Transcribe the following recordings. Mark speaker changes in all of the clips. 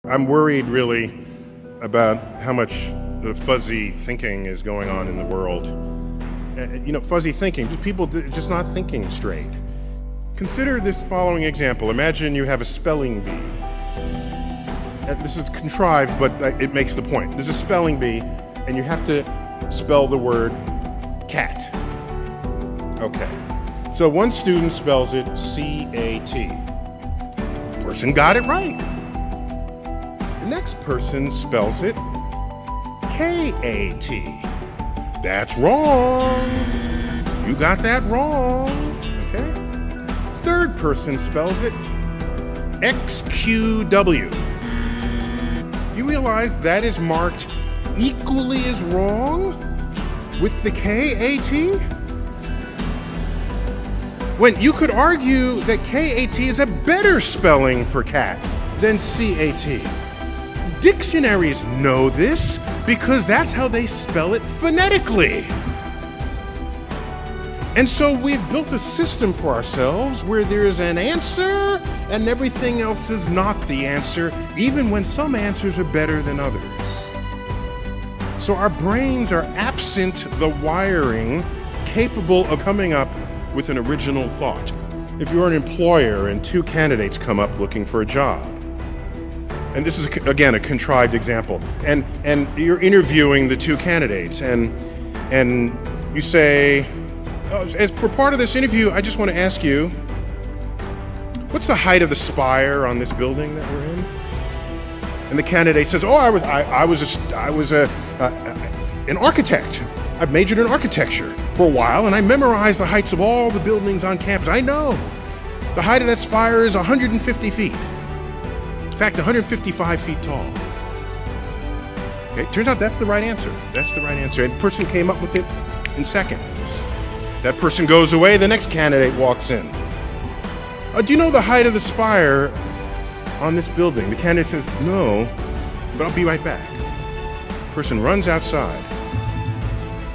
Speaker 1: I'm worried really about how much the fuzzy thinking is going on in the world. Fuzzy thinking, people just not thinking straight. Consider this following example. Imagine you have a spelling bee. This is contrived, but it makes the point. There's a spelling bee, and you have to spell the word cat. Okay. So one student spells it C-A-T. Person got it right. The next person spells it K-A-T. That's wrong. You got that wrong. Okay. Third person spells it X-Q-W. You realize that is marked equally as wrong with the K-A-T? When you could argue that K-A-T is a better spelling for cat than C-A-T. Dictionaries know this because that's how they spell it phonetically. And so we've built a system for ourselves where there's an answer and everything else is not the answer, even when some answers are better than others. So our brains are absent the wiring capable of coming up with an original thought. If you're an employer and two candidates come up looking for a job, and this is, again, a contrived example, and you're interviewing the two candidates, and you say, as for part of this interview, I just want to ask you, what's the height of the spire on this building that we're in? And the candidate says, oh, I was an architect. I've majored in architecture for a while, and I memorized the heights of all the buildings on campus. I know. The height of that spire is 150 feet. In fact, 155 feet tall. Okay, turns out that's the right answer. That's the right answer. And the person came up with it in seconds. That person goes away, the next candidate walks in. Do you know the height of the spire on this building? The candidate says, no, but I'll be right back. The person runs outside,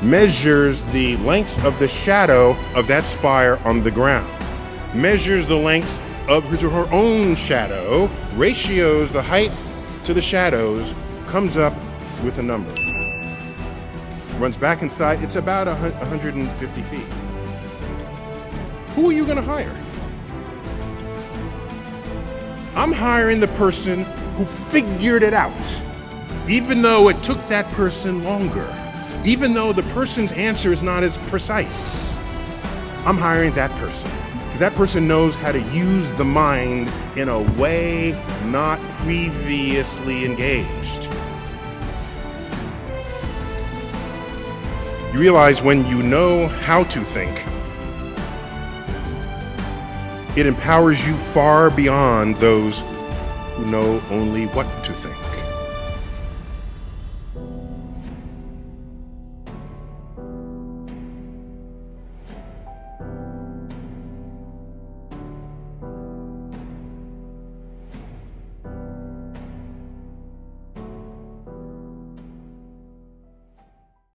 Speaker 1: measures the length of the shadow of that spire on the ground, measures the length of his or her own shadow, ratios the height to the shadows, comes up with a number. Runs back inside, it's about 150 feet. Who are you going to hire? I'm hiring the person who figured it out, even though it took that person longer, even though the person's answer is not as precise. I'm hiring that person, because that person knows how to use the mind in a way not previously engaged. You realize when you know how to think, it empowers you far beyond those who know only what to think.